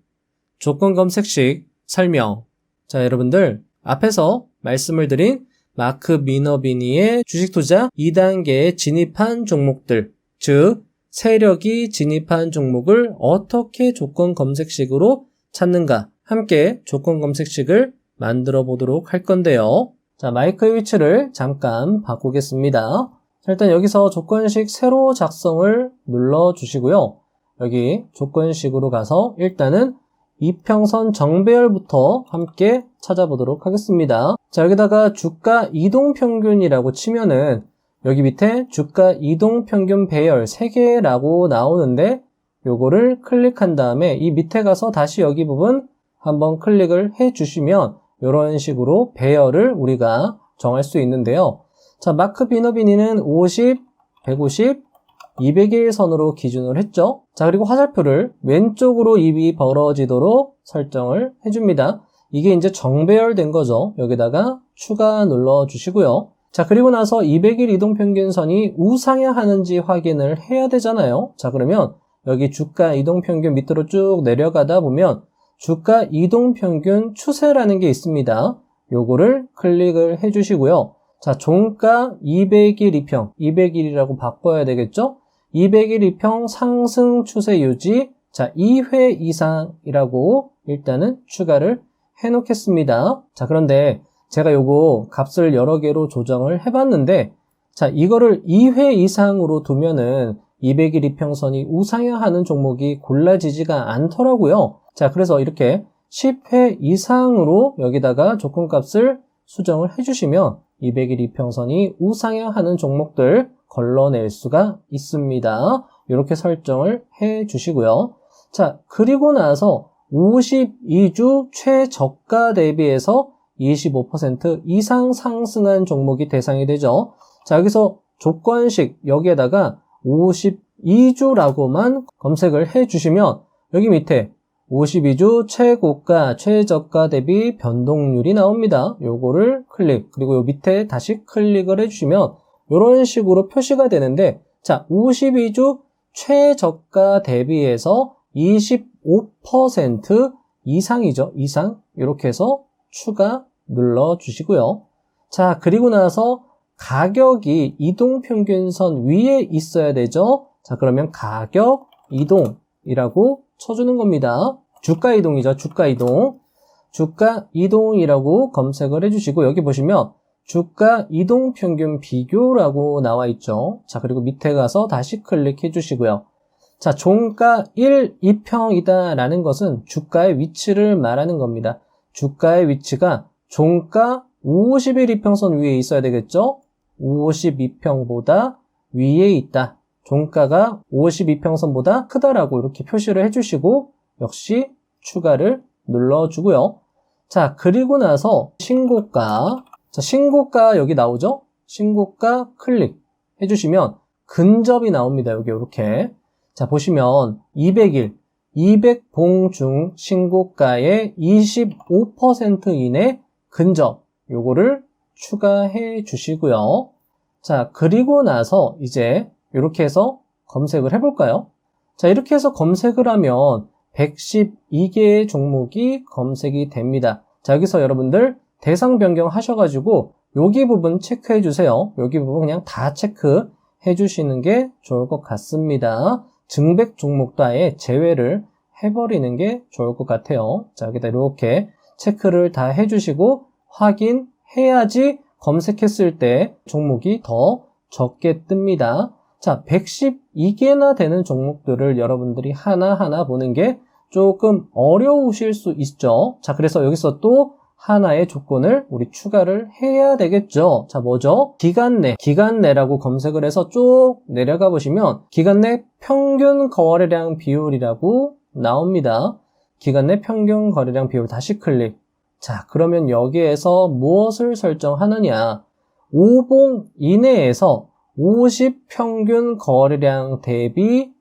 조건 검색식 설명. 자, 여러분들 앞에서 말씀을 드린 마크 미너비니의 주식투자 2단계에 진입한 종목들, 즉 세력이 진입한 종목을 어떻게 조건 검색식으로 찾는가 함께 조건 검색식을 만들어 보도록 할 건데요. 자, 마이크의 위치를 잠깐 바꾸겠습니다. 자, 일단 여기서 조건식 새로 작성을 눌러 주시고요. 여기 조건식으로 가서 일단은 이평선 정배열부터 함께 찾아보도록 하겠습니다. 자, 여기다가 주가 이동평균이라고 치면은 여기 밑에 주가 이동평균 배열 3개라고 나오는데 요거를 클릭한 다음에 이 밑에 가서 다시 여기 부분 한번 클릭을 해 주시면 이런 식으로 배열을 우리가 정할 수 있는데요. 자, 마크 비너비니는 50, 150, 200일 선으로 기준을 했죠. 자, 그리고 화살표를 왼쪽으로 입이 벌어지도록 설정을 해줍니다. 이게 이제 정배열된 거죠. 여기다가 추가 눌러 주시고요. 자, 그리고 나서 200일 이동평균선이 우상향하는지 확인을 해야 되잖아요. 자, 그러면 여기 주가 이동평균 밑으로 쭉 내려가다 보면 주가 이동평균 추세라는 게 있습니다. 요거를 클릭을 해주시고요. 자, 종가 200일 이평, 200일이라고 바꿔야 되겠죠? 200일 이평 상승 추세 유지, 자, 2회 이상이라고 일단은 추가를 해놓겠습니다. 자, 그런데 제가 요거 값을 여러 개로 조정을 해봤는데, 자, 이거를 2회 이상으로 두면은 200일 이평선이 우상향하는 종목이 골라지지가 않더라고요. 자, 그래서 이렇게 10회 이상으로 여기다가 조건값을 수정을 해주시면 200일 이평선이 우상향하는 종목들 걸러낼 수가 있습니다. 이렇게 설정을 해주시고요. 자, 그리고 나서 52주 최저가 대비해서 25% 이상 상승한 종목이 대상이 되죠. 자, 여기서 조건식 여기에다가 52주라고만 검색을 해주시면 여기 밑에 52주 최고가, 최저가 대비 변동률이 나옵니다. 요거를 클릭, 그리고 요 밑에 다시 클릭을 해주시면 이런 식으로 표시가 되는데, 자, 52주 최저가 대비해서 25% 이상이죠. 이상. 이렇게 해서 추가 눌러주시고요. 자, 그리고 나서 가격이 이동평균선 위에 있어야 되죠. 자, 그러면 가격 이동이라고 쳐주는 겁니다. 주가 이동이죠. 주가 이동. 주가 이동이라고 검색을 해주시고, 여기 보시면 주가 이동 평균 비교라고 나와 있죠. 자, 그리고 밑에 가서 다시 클릭해 주시고요. 자, 종가 1, 2평이다 라는 것은 주가의 위치를 말하는 겁니다. 주가의 위치가 종가 51 이평선 위에 있어야 되겠죠? 52평보다 위에 있다. 종가가 52평선보다 크다라고 이렇게 표시를 해주시고, 역시 추가를 눌러주고요. 자, 그리고 나서 신고가. 자, 신고가 여기 나오죠? 신고가 클릭 해주시면 근접이 나옵니다. 여기 이렇게. 자, 보시면 200일, 200봉 중 신고가의 25% 이내 근접. 요거를 추가해 주시고요. 자, 그리고 나서 이제 이렇게 해서 검색을 해볼까요? 자, 이렇게 해서 검색을 하면 112개의 종목이 검색이 됩니다. 자, 여기서 여러분들 대상 변경 하셔가지고 여기 부분 체크해 주세요. 여기 부분 그냥 다 체크해 주시는 게 좋을 것 같습니다. 증백 종목도 아예 제외를 해버리는 게 좋을 것 같아요. 자, 여기다 이렇게 체크를 다 해주시고 확인해야지 검색했을 때 종목이 더 적게 뜹니다. 자, 112개나 되는 종목들을 여러분들이 하나하나 보는 게 조금 어려우실 수 있죠. 자, 그래서 여기서 또 하나의 조건을 우리 추가를 해야 되겠죠. 자, 뭐죠? 기간 내, 기간 내라고 검색을 해서 쭉 내려가 보시면 기간 내 평균 거래량 비율이라고 나옵니다. 기간 내 평균 거래량 비율 다시 클릭. 자, 그러면 여기에서 무엇을 설정하느냐? 5봉 이내에서 50 평균 거래량 대비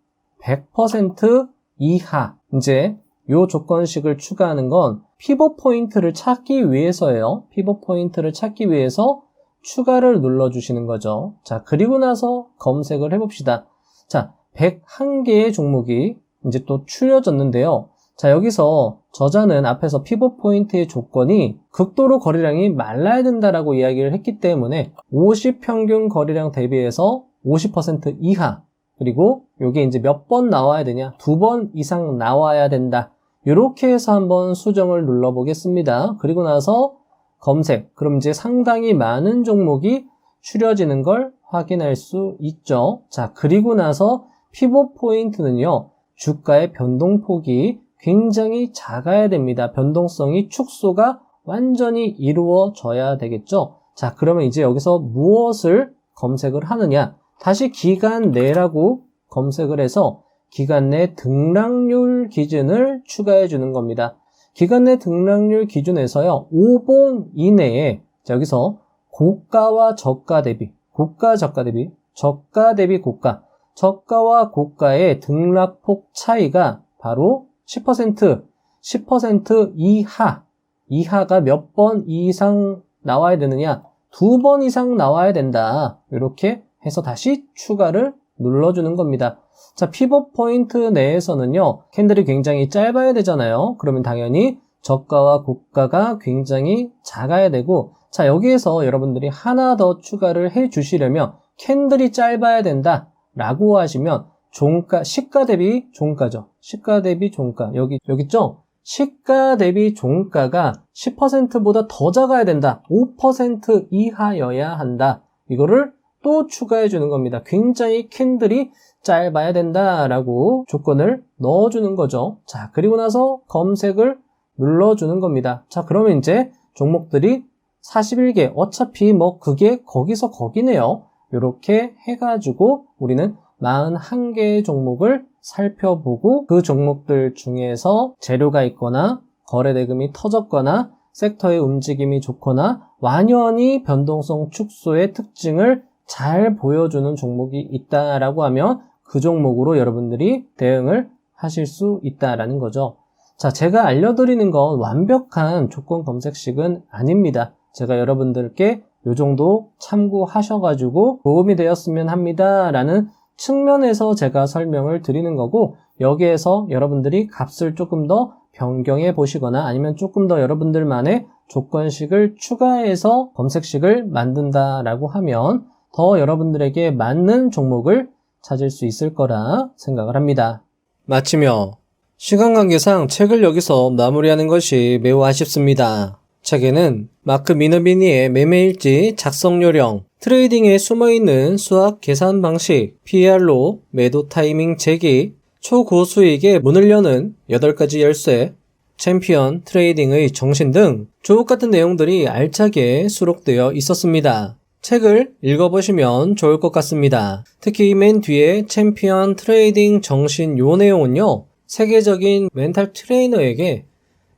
100% 이하. 이제 요 조건식을 추가하는 건 피벗 포인트를 찾기 위해서예요. 피벗 포인트를 찾기 위해서 추가를 눌러주시는 거죠. 자, 그리고 나서 검색을 해봅시다. 자, 101개의 종목이 이제 또 추려졌는데요. 자, 여기서 저자는 앞에서 피벗 포인트의 조건이 극도로 거래량이 말라야 된다라고 이야기를 했기 때문에 50 평균 거래량 대비해서 50% 이하, 그리고 이게 이제 몇 번 나와야 되냐? 2번 이상 나와야 된다. 이렇게 해서 한번 수정을 눌러 보겠습니다. 그리고 나서 검색. 그럼 이제 상당히 많은 종목이 추려지는 걸 확인할 수 있죠. 자, 그리고 나서 피벗 포인트는요, 주가의 변동폭이 굉장히 작아야 됩니다. 변동성이 축소가 완전히 이루어져야 되겠죠. 자, 그러면 이제 여기서 무엇을 검색을 하느냐? 다시 기간 내라고 검색을 해서 기간 내 등락률 기준을 추가해 주는 겁니다. 기간 내 등락률 기준에서요, 5봉 이내에, 자, 여기서 고가와 저가 대비, 고가, 저가 대비, 저가 대비 고가, 저가와 고가의 등락폭 차이가 바로 10% 이하, 이하가 몇 번 이상 나와야 되느냐? 2번 이상 나와야 된다. 이렇게 해서 다시 추가를 눌러주는 겁니다. 자, 피벗 포인트 내에서는요, 캔들이 굉장히 짧아야 되잖아요. 그러면 당연히 저가와 고가가 굉장히 작아야 되고, 자, 여기에서 여러분들이 하나 더 추가를 해 주시려면 캔들이 짧아야 된다 라고 하시면 종가, 시가 대비 종가죠. 시가 대비 종가. 여기 있죠? 시가 대비 종가가 10%보다 더 작아야 된다. 5% 이하여야 한다. 이거를 또 추가해 주는 겁니다. 굉장히 캔들이 짧아야 된다라고 조건을 넣어주는 거죠. 자, 그리고 나서 검색을 눌러주는 겁니다. 자, 그러면 이제 종목들이 41개, 어차피 뭐 그게 거기서 거기네요. 이렇게 해가지고 우리는 41개의 종목을 살펴보고 그 종목들 중에서 재료가 있거나 거래대금이 터졌거나 섹터의 움직임이 좋거나 완연히 변동성 축소의 특징을 잘 보여주는 종목이 있다라고 하면 그 종목으로 여러분들이 대응을 하실 수 있다라는 거죠. 자, 제가 알려드리는 건 완벽한 조건 검색식은 아닙니다. 제가 여러분들께 요 정도 참고하셔가지고 도움이 되었으면 합니다 라는 측면에서 제가 설명을 드리는 거고, 여기에서 여러분들이 값을 조금 더 변경해 보시거나 아니면 조금 더 여러분들만의 조건식을 추가해서 검색식을 만든다라고 하면 더 여러분들에게 맞는 종목을 찾을 수 있을 거라 생각을 합니다. 마치며 시간 관계상 책을 여기서 마무리하는 것이 매우 아쉽습니다. 책에는 마크 미너비니의 매매일지 작성 요령, 트레이딩에 숨어있는 수학 계산 방식, PR로 매도 타이밍 재기, 초고수익의 문을 여는 8가지 열쇠, 챔피언 트레이딩의 정신 등 주옥같은 내용들이 알차게 수록되어 있었습니다. 책을 읽어보시면 좋을 것 같습니다. 특히 맨 뒤에 챔피언 트레이딩 정신 요 내용은요, 세계적인 멘탈 트레이너에게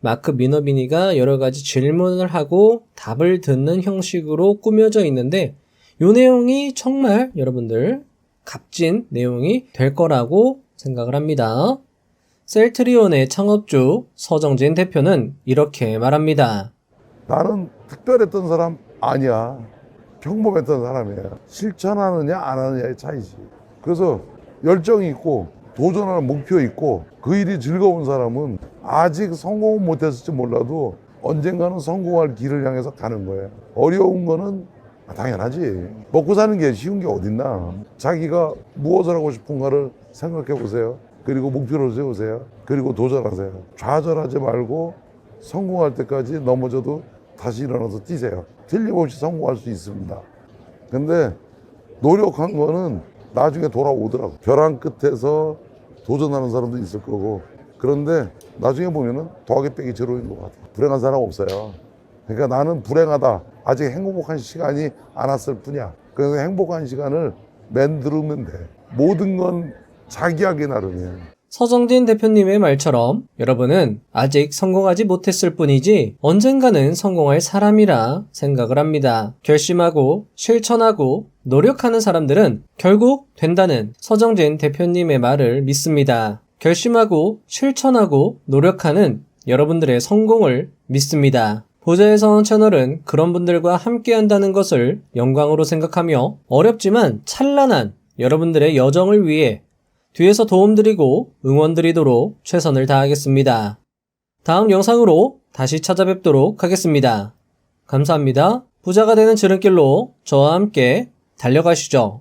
마크 미너비니가 여러가지 질문을 하고 답을 듣는 형식으로 꾸며져 있는데, 요 내용이 정말 여러분들 값진 내용이 될 거라고 생각을 합니다. 셀트리온의 창업주 서정진 대표는 이렇게 말합니다. 나는 특별했던 사람 아니야. 평범했던 사람이야. 실천하느냐 안 하느냐의 차이지. 그래서 열정이 있고 도전하는 목표 있고 그 일이 즐거운 사람은 아직 성공은 못했을지 몰라도 언젠가는 성공할 길을 향해서 가는 거예요. 어려운 거는 당연하지. 먹고 사는 게 쉬운 게 어딨나. 자기가 무엇을 하고 싶은가를 생각해 보세요. 그리고 목표를 세우세요. 그리고 도전하세요. 좌절하지 말고 성공할 때까지 넘어져도 다시 일어나서 뛰세요. 틀림없이 성공할 수 있습니다. 근데 노력한 거는 나중에 돌아오더라고. 벼랑 끝에서 도전하는 사람도 있을 거고, 그런데 나중에 보면은 더하기 빼기 제로인 것 같아. 불행한 사람 없어요. 그러니까 나는 불행하다, 아직 행복한 시간이 안 왔을 뿐이야. 그래서 행복한 시간을 만들면 돼. 모든 건 자기 하기 나름이에요. 서정진 대표님의 말처럼 여러분은 아직 성공하지 못했을 뿐이지 언젠가는 성공할 사람이라 생각을 합니다. 결심하고 실천하고 노력하는 사람들은 결국 된다는 서정진 대표님의 말을 믿습니다. 결심하고 실천하고 노력하는 여러분들의 성공을 믿습니다. 보자의선 채널은 그런 분들과 함께 한다는 것을 영광으로 생각하며 어렵지만 찬란한 여러분들의 여정을 위해 뒤에서 도움드리고 응원드리도록 최선을 다하겠습니다. 다음 영상으로 다시 찾아뵙도록 하겠습니다. 감사합니다. 부자가 되는 지름길로 저와 함께 달려가시죠.